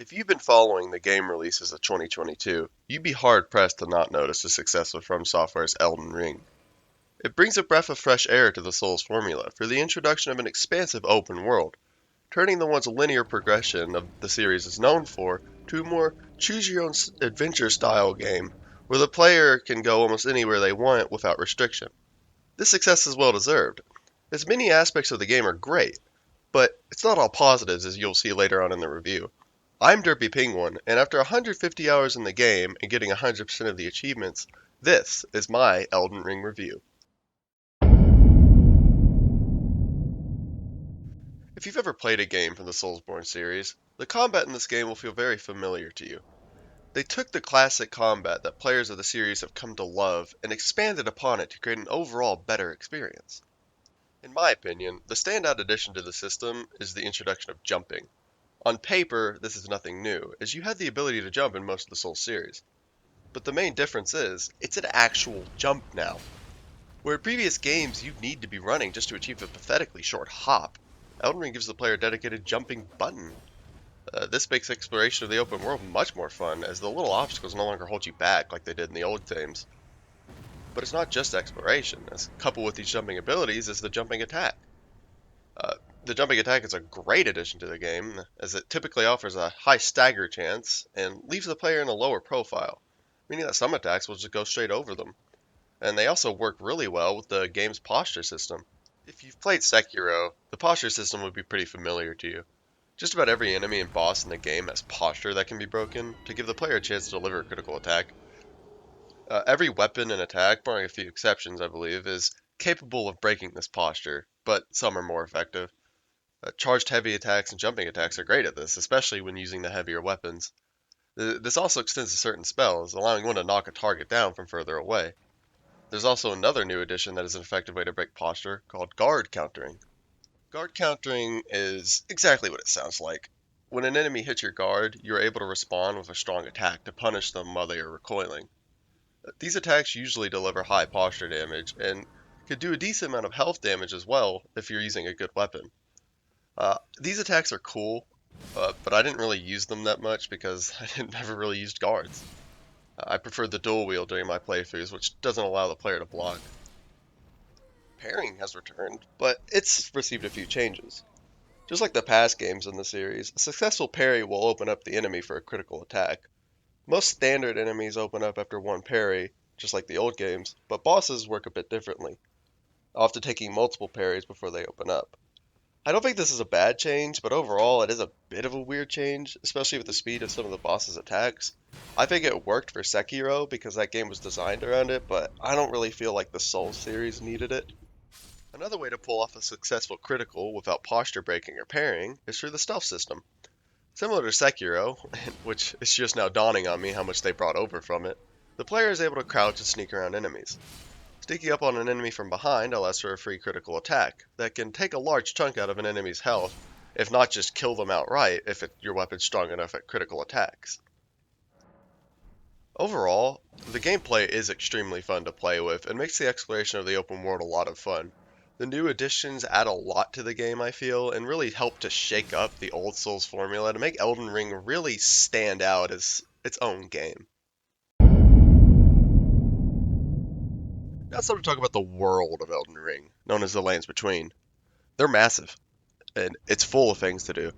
If you've been following the game releases of 2022, you'd be hard-pressed to not notice the success of From Software's Elden Ring. It brings a breath of fresh air to the Souls formula for the introduction of an expansive open world, turning the once linear progression of the series is known for to a more choose-your-own-adventure style game where the player can go almost anywhere they want without restriction. This success is well deserved, as many aspects of the game are great, but it's not all positives as you'll see later on in the review. I'm Derpy Penguin, and after 150 hours in the game and getting 100% of the achievements, this is my Elden Ring review. If you've ever played a game from the Soulsborne series, the combat in this game will feel very familiar to you. They took the classic combat that players of the series have come to love and expanded upon it to create an overall better experience. In my opinion, the standout addition to the system is the introduction of jumping. On paper, this is nothing new, as you had the ability to jump in most of the Souls series. But the main difference is, it's an actual jump now. Where in previous games you'd need to be running just to achieve a pathetically short hop, Elden Ring gives the player a dedicated jumping button. This makes exploration of the open world much more fun, as the little obstacles no longer hold you back like they did in the old games. But it's not just exploration, as coupled with these jumping abilities is the jumping attack. The jumping attack is a great addition to the game, as it typically offers a high stagger chance and leaves the player in a lower profile, meaning that some attacks will just go straight over them. And they also work really well with the game's posture system. If you've played Sekiro, the posture system would be pretty familiar to you. Just about every enemy and boss in the game has posture that can be broken to give the player a chance to deliver a critical attack. Every weapon and attack, barring a few exceptions I believe, is capable of breaking this posture, but some are more effective. Charged heavy attacks and jumping attacks are great at this, especially when using the heavier weapons. This also extends to certain spells, allowing one to knock a target down from further away. There's also another new addition that is an effective way to break posture, called guard countering. Guard countering is exactly what it sounds like. When an enemy hits your guard, you're able to respond with a strong attack to punish them while they are recoiling. These attacks usually deliver high posture damage, and could do a decent amount of health damage as well if you're using a good weapon. These attacks are cool, but I didn't really use them that much because I never really used guards. I preferred the dual wield during my playthroughs, which doesn't allow the player to block. Parrying has returned, but it's received a few changes. Just like the past games in the series, a successful parry will open up the enemy for a critical attack. Most standard enemies open up after one parry, just like the old games, but bosses work a bit differently, often taking multiple parries before they open up. I don't think this is a bad change, but overall it is a bit of a weird change, especially with the speed of some of the boss's attacks. I think it worked for Sekiro because that game was designed around it, but I don't really feel like the Souls series needed it. Another way to pull off a successful critical without posture breaking or parrying is through the stealth system. Similar to Sekiro, which is just now dawning on me how much they brought over from it, the player is able to crouch and sneak around enemies. Sneaking up on an enemy from behind allows for a free critical attack that can take a large chunk out of an enemy's health, if not just kill them outright if your weapon's strong enough at critical attacks. Overall, the gameplay is extremely fun to play with and makes the exploration of the open world a lot of fun. The new additions add a lot to the game, I feel, and really help to shake up the old Souls formula to make Elden Ring really stand out as its own game. Now it's time to talk about the world of Elden Ring, known as the Lands Between. They're massive, and it's full of things to do.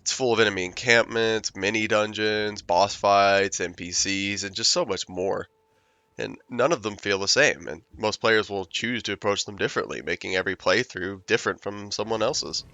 It's full of enemy encampments, mini dungeons, boss fights, NPCs, and just so much more. And none of them feel the same, and most players will choose to approach them differently, making every playthrough different from someone else's.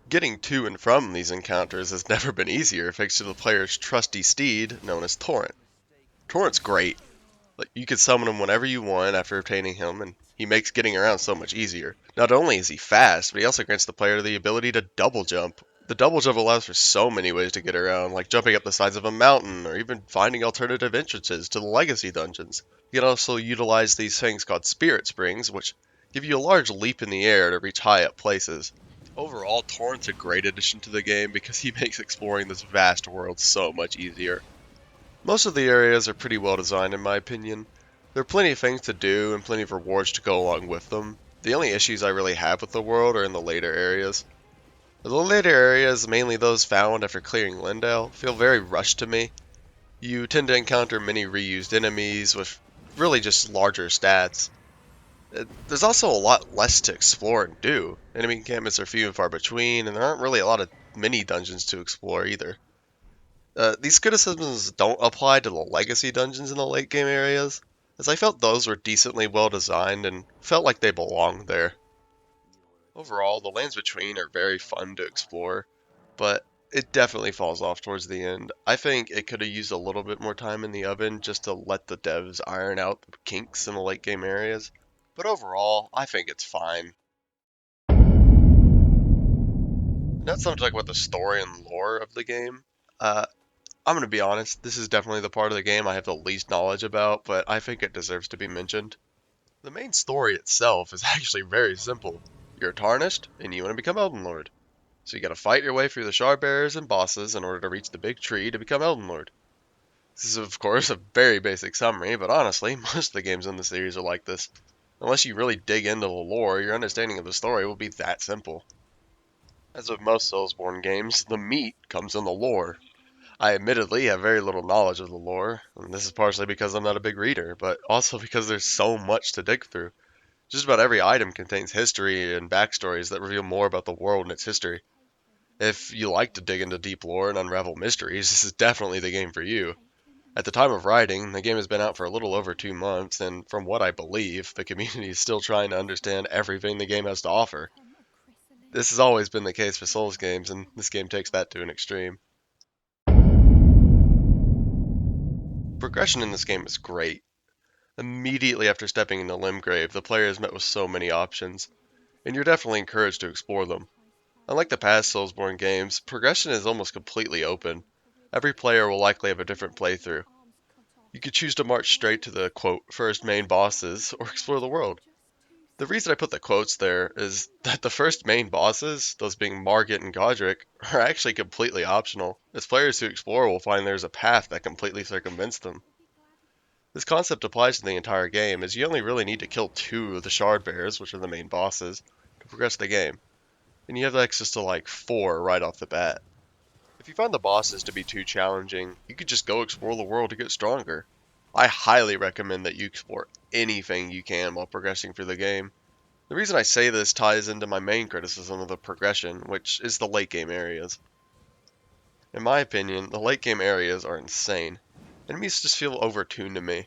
Getting to and from these encounters has never been easier thanks to the player's trusty steed known as Torrent. Torrent's great. Like, you can summon him whenever you want after obtaining him, and he makes getting around so much easier. Not only is he fast, but he also grants the player the ability to double jump. The double jump allows for so many ways to get around, like jumping up the sides of a mountain, or even finding alternative entrances to the legacy dungeons. You can also utilize these things called spirit springs, which give you a large leap in the air to reach high up places. Overall, Torrent's a great addition to the game because he makes exploring this vast world so much easier. Most of the areas are pretty well designed in my opinion. There are plenty of things to do and plenty of rewards to go along with them. The only issues I really have with the world are in the later areas. The later areas, mainly those found after clearing Lindale, feel very rushed to me. You tend to encounter many reused enemies with really just larger stats. There's also a lot less to explore and do. Enemy encampments are few and far between, and there aren't really a lot of mini dungeons to explore either. These criticisms don't apply to the legacy dungeons in the late game areas, as I felt those were decently well designed and felt like they belonged there. Overall, the lands between are very fun to explore, but it definitely falls off towards the end. I think it could have used a little bit more time in the oven just to let the devs iron out the kinks in the late game areas. But overall, I think it's fine. Now it's time to talk about the story and lore of the game. Uh, I'm going to be honest, this is definitely the part of the game I have the least knowledge about, but I think it deserves to be mentioned. The main story itself is actually very simple. You're tarnished, and you want to become Elden Lord. So you gotta fight your way through the shard bearers and bosses in order to reach the big tree to become Elden Lord. This is of course a very basic summary, but honestly, most of the games in the series are like this. Unless you really dig into the lore, your understanding of the story will be that simple. As with most Soulsborne games, the meat comes in the lore. I admittedly have very little knowledge of the lore, and this is partially because I'm not a big reader, but also because there's so much to dig through. Just about every item contains history and backstories that reveal more about the world and its history. If you like to dig into deep lore and unravel mysteries, this is definitely the game for you. At the time of writing, the game has been out for a little over 2 months, and from what I believe, the community is still trying to understand everything the game has to offer. This has always been the case for Souls games, and this game takes that to an extreme. Progression in this game is great. Immediately after stepping into Limgrave, the player is met with so many options, and you're definitely encouraged to explore them. Unlike the past Soulsborne games, progression is almost completely open. Every player will likely have a different playthrough. You could choose to march straight to the, quote, first main bosses, or explore the world. The reason I put the quotes there is that the first main bosses, those being Margit and Godric, are actually completely optional, as players who explore will find there's a path that completely circumvents them. This concept applies to the entire game, as you only really need to kill two of the Shard Bearers, which are the main bosses, to progress the game, and you have access to like four right off the bat. If you find the bosses to be too challenging, you could just go explore the world to get stronger. I highly recommend that you explore anything you can while progressing through the game. The reason I say this ties into my main criticism of the progression, which is the late game areas. In my opinion, the late game areas are insane. Enemies just feel overtuned to me.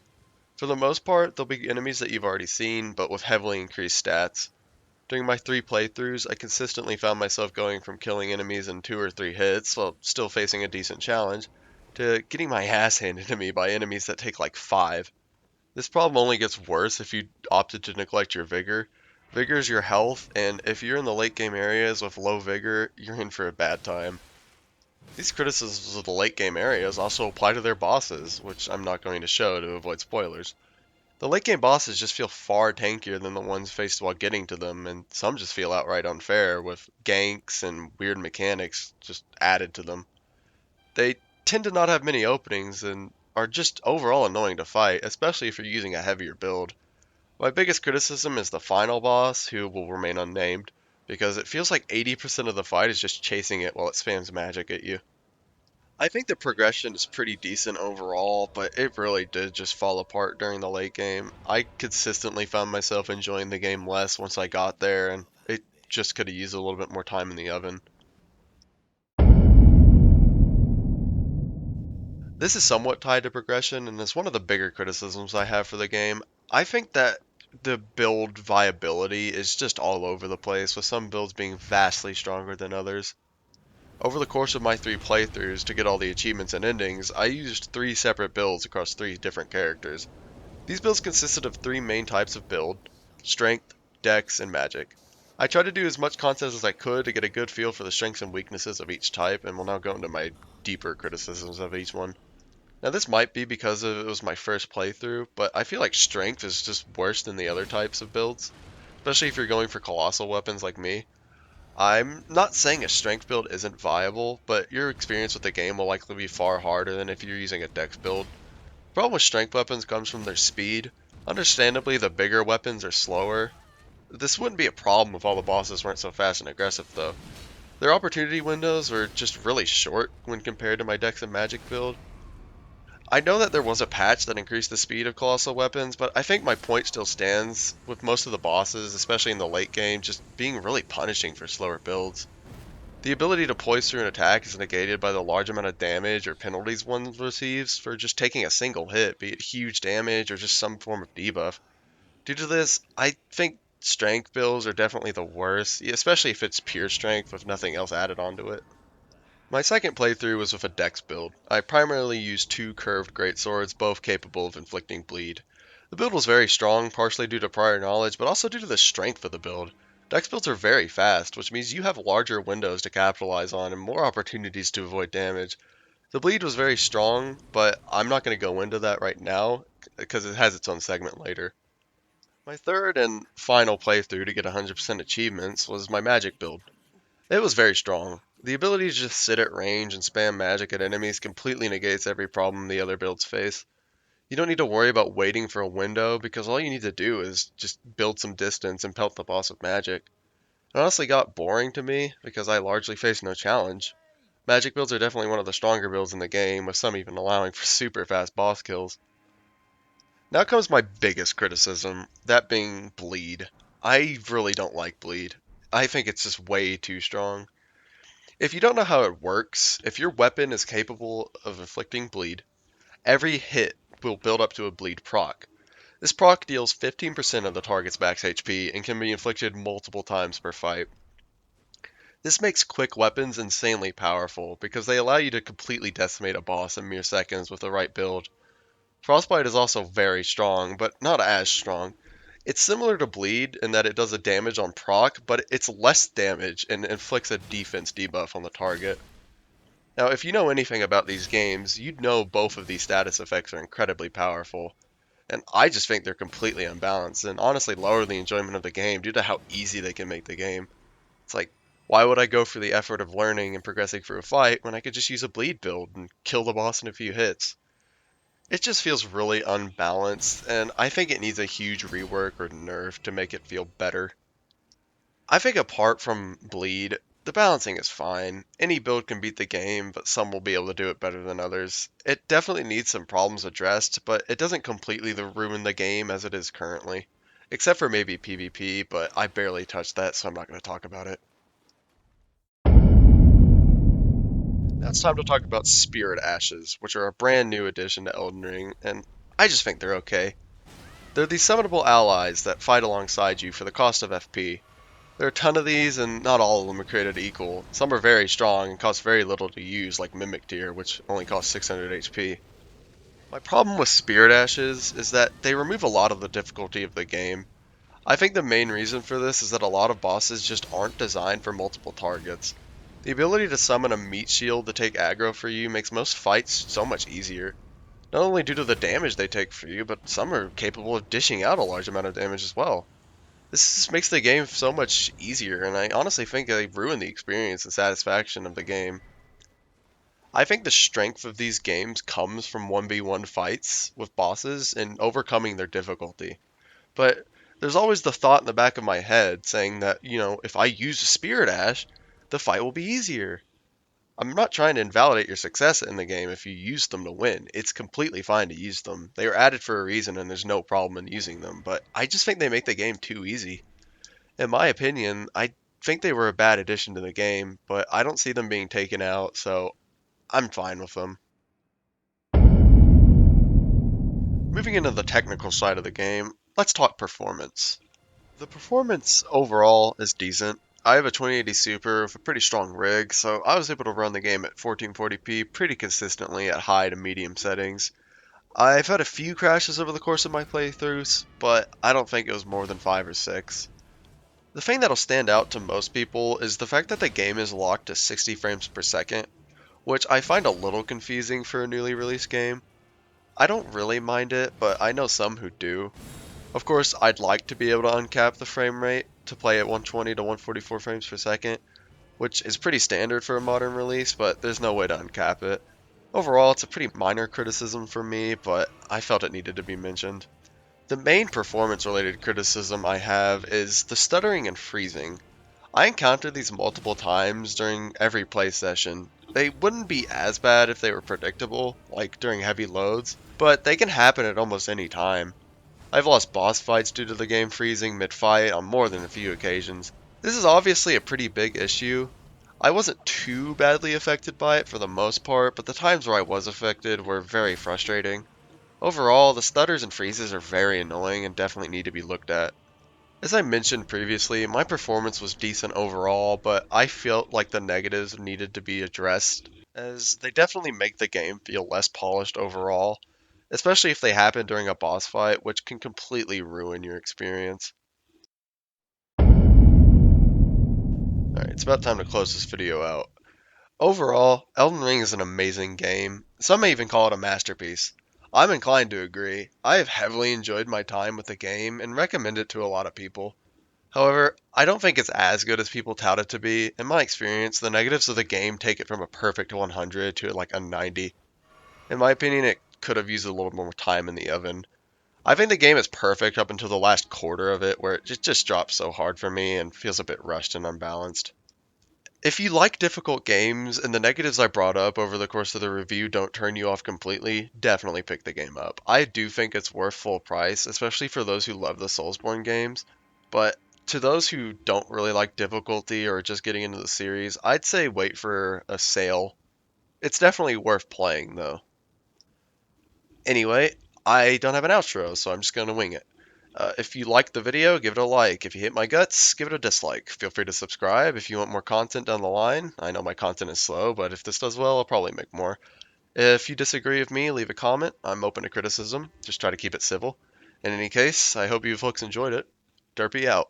For the most part, they'll be enemies that you've already seen, but with heavily increased stats. During my 3 playthroughs, I consistently found myself going from killing enemies in 2 or 3 hits while still facing a decent challenge, to getting my ass handed to me by enemies that take like 5. This problem only gets worse if you opted to neglect your vigor. Vigor is your health, and if you're in the late game areas with low vigor, you're in for a bad time. These criticisms of the late game areas also apply to their bosses, which I'm not going to show to avoid spoilers. The late game bosses just feel far tankier than the ones faced while getting to them, and some just feel outright unfair, with ganks and weird mechanics just added to them. They tend to not have many openings and are just overall annoying to fight, especially if you're using a heavier build. My biggest criticism is the final boss, who will remain unnamed, because it feels like 80% of the fight is just chasing it while it spams magic at you. I think the progression is pretty decent overall, but it really did just fall apart during the late game. I consistently found myself enjoying the game less once I got there, and it just could have used a little bit more time in the oven. This is somewhat tied to progression, and is one of the bigger criticisms I have for the game. I think that the build viability is just all over the place, with some builds being vastly stronger than others. Over the course of my 3 playthroughs to get all the achievements and endings, I used 3 separate builds across 3 different characters. These builds consisted of 3 main types of build: strength, dex, and magic. I tried to do as much content as I could to get a good feel for the strengths and weaknesses of each type, and will now go into my deeper criticisms of each one. Now this might be because it was my first playthrough, but I feel like strength is just worse than the other types of builds, especially if you're going for colossal weapons like me. I'm not saying a strength build isn't viable, but your experience with the game will likely be far harder than if you're using a dex build. The problem with strength weapons comes from their speed. Understandably, the bigger weapons are slower. This wouldn't be a problem if all the bosses weren't so fast and aggressive, though. Their opportunity windows were just really short when compared to my Dex and Magic build. I know that there was a patch that increased the speed of colossal weapons, but I think my point still stands with most of the bosses, especially in the late game, just being really punishing for slower builds. The ability to poise through an attack is negated by the large amount of damage or penalties one receives for just taking a single hit, be it huge damage or just some form of debuff. Due to this, I think strength builds are definitely the worst, especially if it's pure strength with nothing else added onto it. My second playthrough was with a dex build. I primarily used two curved greatswords, both capable of inflicting bleed. The build was very strong, partially due to prior knowledge, but also due to the strength of the build. Dex builds are very fast, which means you have larger windows to capitalize on and more opportunities to avoid damage. The bleed was very strong, but I'm not going to go into that right now because it has its own segment later. My third and final playthrough to get 100% achievements was my magic build. It was very strong. The ability to just sit at range and spam magic at enemies completely negates every problem the other builds face. You don't need to worry about waiting for a window because all you need to do is just build some distance and pelt the boss with magic. It honestly got boring to me because I largely faced no challenge. Magic builds are definitely one of the stronger builds in the game, with some even allowing for super fast boss kills. Now comes my biggest criticism, that being bleed. I really don't like bleed. I think it's just way too strong. If you don't know how it works, if your weapon is capable of inflicting bleed, every hit will build up to a bleed proc. This proc deals 15% of the target's max HP and can be inflicted multiple times per fight. This makes quick weapons insanely powerful because they allow you to completely decimate a boss in mere seconds with the right build. Frostbite is also very strong, but not as strong. It's similar to Bleed in that it does a damage on proc, but it's less damage and inflicts a defense debuff on the target. Now, if you know anything about these games, you'd know both of these status effects are incredibly powerful, and I just think they're completely unbalanced and honestly lower the enjoyment of the game due to how easy they can make the game. It's like, why would I go through the effort of learning and progressing through a fight when I could just use a bleed build and kill the boss in a few hits? It just feels really unbalanced, and I think it needs a huge rework or nerf to make it feel better. I think apart from bleed, the balancing is fine. Any build can beat the game, but some will be able to do it better than others. It definitely needs some problems addressed, but it doesn't completely ruin the game as it is currently. Except for maybe PvP, but I barely touched that, so I'm not going to talk about it. Now it's time to talk about Spirit Ashes, which are a brand new addition to Elden Ring, and I just think they're okay. They're these summonable allies that fight alongside you for the cost of FP. There are a ton of these, and not all of them are created equal. Some are very strong and cost very little to use, like Mimic Tear, which only costs 600 HP. My problem with Spirit Ashes is that they remove a lot of the difficulty of the game. I think the main reason for this is that a lot of bosses just aren't designed for multiple targets. The ability to summon a meat shield to take aggro for you makes most fights so much easier. Not only due to the damage they take for you, but some are capable of dishing out a large amount of damage as well. This just makes the game so much easier, and I honestly think they ruin the experience and satisfaction of the game. I think the strength of these games comes from 1v1 fights with bosses and overcoming their difficulty. But there's always the thought in the back of my head saying that, if I use a Spirit Ash, the fight will be easier. I'm not trying to invalidate your success in the game if you use them to win. It's completely fine to use them. They are added for a reason and there's no problem in using them, but I just think they make the game too easy. In my opinion, I think they were a bad addition to the game, but I don't see them being taken out, so I'm fine with them. Moving into the technical side of the game, let's talk performance. The performance overall is decent. I have a 2080 Super with a pretty strong rig, so I was able to run the game at 1440p pretty consistently at high to medium settings. I've had a few crashes over the course of my playthroughs, but I don't think it was more than 5 or 6. The thing that'll stand out to most people is the fact that the game is locked to 60 frames per second, which I find a little confusing for a newly released game. I don't really mind it, but I know some who do. Of course, I'd like to be able to uncap the frame rate to play at 120 to 144 frames per second, which is pretty standard for a modern release, but there's no way to uncap it. Overall, it's a pretty minor criticism for me, but I felt it needed to be mentioned. The main performance related criticism I have is the stuttering and freezing. I encountered these multiple times during every play session. They wouldn't be as bad if they were predictable, like during heavy loads, but they can happen at almost any time. I've lost boss fights due to the game freezing mid-fight on more than a few occasions. This is obviously a pretty big issue. I wasn't too badly affected by it for the most part, but the times where I was affected were very frustrating. Overall, the stutters and freezes are very annoying and definitely need to be looked at. As I mentioned previously, my performance was decent overall, but I felt like the negatives needed to be addressed, as they definitely make the game feel less polished overall, especially if they happen during a boss fight, which can completely ruin your experience. Alright, it's about time to close this video out. Overall, Elden Ring is an amazing game. Some may even call it a masterpiece. I'm inclined to agree. I have heavily enjoyed my time with the game and recommend it to a lot of people. However, I don't think it's as good as people tout it to be. In my experience, the negatives of the game take it from a perfect 100 to like a 90. In my opinion, it could have used a little more time in the oven. I think the game is perfect up until the last quarter of it, where it just drops so hard for me and feels a bit rushed and unbalanced. If you like difficult games and the negatives I brought up over the course of the review don't turn you off completely, definitely pick the game up. I do think it's worth full price, especially for those who love the Soulsborne games. But to those who don't really like difficulty or just getting into the series, I'd say wait for a sale. It's definitely worth playing though. Anyway, I don't have an outro, so I'm just going to wing it. If you liked the video, give it a like. If you hate my guts, give it a dislike. Feel free to subscribe if you want more content down the line. I know my content is slow, but if this does well, I'll probably make more. If you disagree with me, leave a comment. I'm open to criticism. Just try to keep it civil. In any case, I hope you folks enjoyed it. Derpy out.